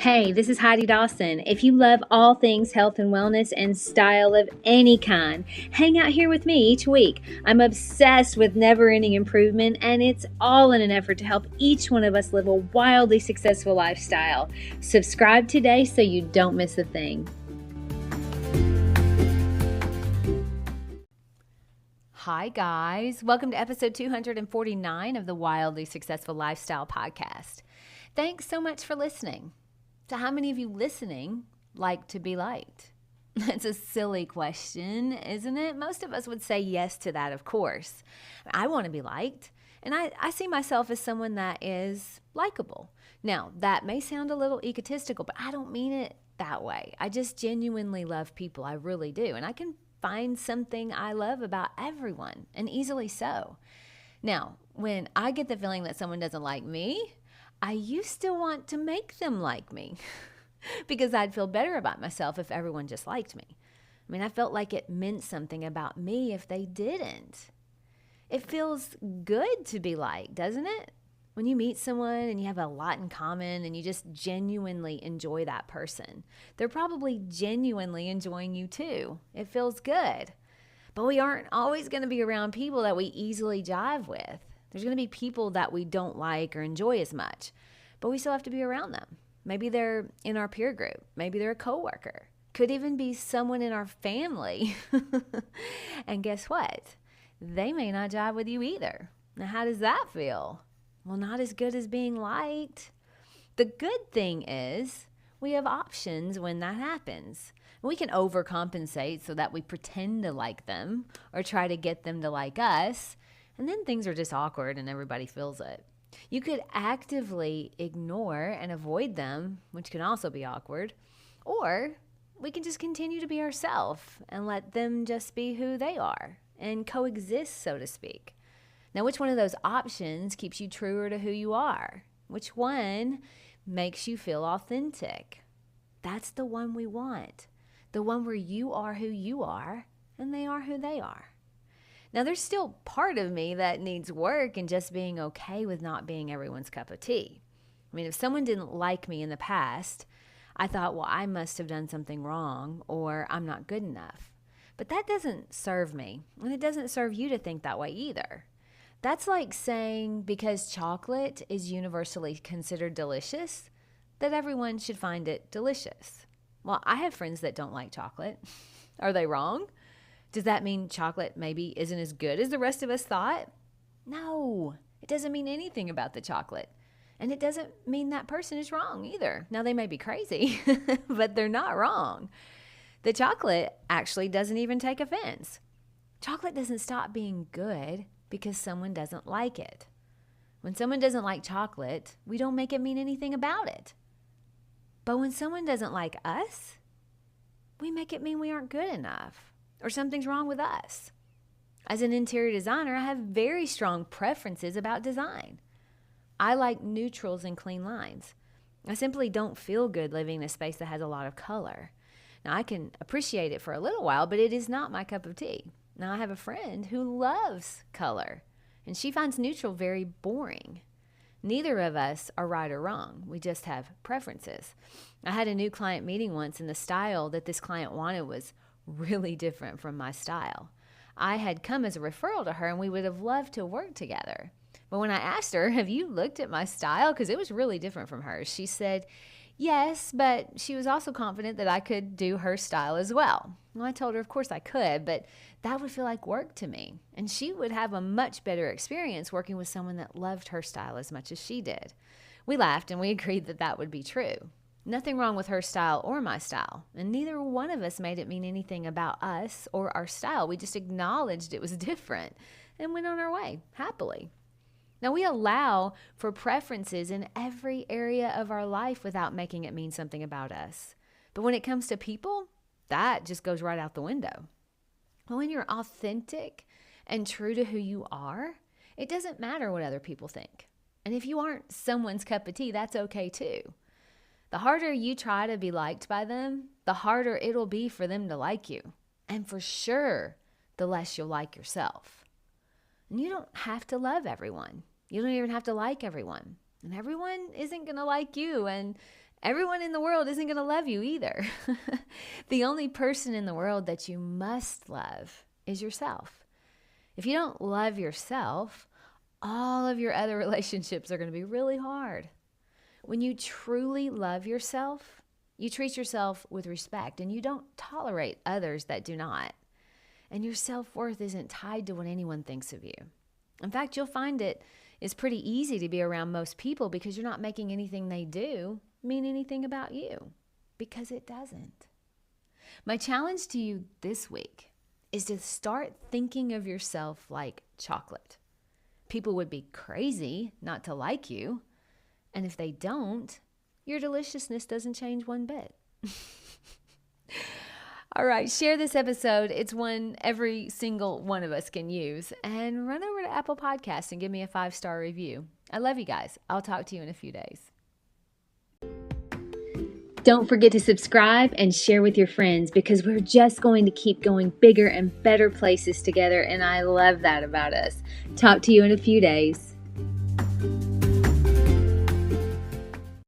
Hey, this is Heidi Dawson. If you love all things health and wellness and style of any kind, hang out here with me each week. I'm obsessed with never-ending improvement, and it's all in an effort to help each one of us live a wildly successful lifestyle. Subscribe today so you don't miss a thing. Hi, guys. Welcome to episode 249 of the Wildly Successful Lifestyle Podcast. Thanks so much for listening. So how many of you listening like to be liked? That's a silly question, isn't it? Most of us would say yes to that, of course. I want to be liked, and I see myself as someone that is likable. Now, that may sound a little egotistical, but I don't mean it that way. I just genuinely love people. I really do. And I can find something I love about everyone, and easily so. Now, when I get the feeling that someone doesn't like me, I used to want to make them like me because I'd feel better about myself if everyone just liked me. I mean, I felt like it meant something about me if they didn't. It feels good to be liked, doesn't it? When you meet someone and you have a lot in common and you just genuinely enjoy that person, they're probably genuinely enjoying you too. It feels good. But we aren't always going to be around people that we easily jive with. There's going to be people that we don't like or enjoy as much, but we still have to be around them. Maybe they're in our peer group. Maybe they're a coworker. Could even be someone in our family. And guess what? They may not jive with you either. Now, how does that feel? Well, not as good as being liked. The good thing is we have options when that happens. We can overcompensate so that we pretend to like them or try to get them to like us. And then things are just awkward and everybody feels it. You could actively ignore and avoid them, which can also be awkward. Or we can just continue to be ourselves and let them just be who they are and coexist, so to speak. Now, which one of those options keeps you truer to who you are? Which one makes you feel authentic? That's the one we want. The one where you are who you are and they are who they are. Now, there's still part of me that needs work and just being okay with not being everyone's cup of tea. I mean, if someone didn't like me in the past, I thought, well, I must have done something wrong or I'm not good enough. But that doesn't serve me, and it doesn't serve you to think that way either. That's like saying because chocolate is universally considered delicious, that everyone should find it delicious. Well, I have friends that don't like chocolate. Are they wrong? Does that mean chocolate maybe isn't as good as the rest of us thought? No, it doesn't mean anything about the chocolate. And it doesn't mean that person is wrong either. Now, they may be crazy, but they're not wrong. The chocolate actually doesn't even take offense. Chocolate doesn't stop being good because someone doesn't like it. When someone doesn't like chocolate, we don't make it mean anything about it. But when someone doesn't like us, we make it mean we aren't good enough or something's wrong with us. As an interior designer, I have very strong preferences about design. I like neutrals and clean lines. I simply don't feel good living in a space that has a lot of color. Now, I can appreciate it for a little while, but it is not my cup of tea. Now, I have a friend who loves color, and she finds neutral very boring. Neither of us are right or wrong. We just have preferences. I had a new client meeting once, and the style that this client wanted was really different from my style. I had come as a referral to her, and we would have loved to work together. But when I asked her, have you looked at my style? Because it was really different from hers. She said, yes, but she was also confident that I could do her style as well. Well, I told her, of course I could, but that would feel like work to me. And she would have a much better experience working with someone that loved her style as much as she did. We laughed and we agreed that that would be true. Nothing wrong with her style or my style, and neither one of us made it mean anything about us or our style. We just acknowledged it was different and went on our way happily. Now, we allow for preferences in every area of our life without making it mean something about us. But when it comes to people, that just goes right out the window. But when you're authentic and true to who you are, it doesn't matter what other people think. And if you aren't someone's cup of tea, that's okay too. The harder you try to be liked by them, the harder it'll be for them to like you. And for sure, the less you'll like yourself. And you don't have to love everyone. You don't even have to like everyone. And everyone isn't going to like you. And everyone in the world isn't going to love you either. The only person in the world that you must love is yourself. If you don't love yourself, all of your other relationships are going to be really hard. When you truly love yourself, you treat yourself with respect and you don't tolerate others that do not. And your self-worth isn't tied to what anyone thinks of you. In fact, you'll find it is pretty easy to be around most people because you're not making anything they do mean anything about you, because it doesn't. My challenge to you this week is to start thinking of yourself like chocolate. People would be crazy not to like you, and if they don't, your deliciousness doesn't change one bit. All right, share this episode. It's one every single one of us can use. And run over to Apple Podcasts and give me a 5-star review. I love you guys. I'll talk to you in a few days. Don't forget to subscribe and share with your friends, because we're just going to keep going bigger and better places together. And I love that about us. Talk to you in a few days.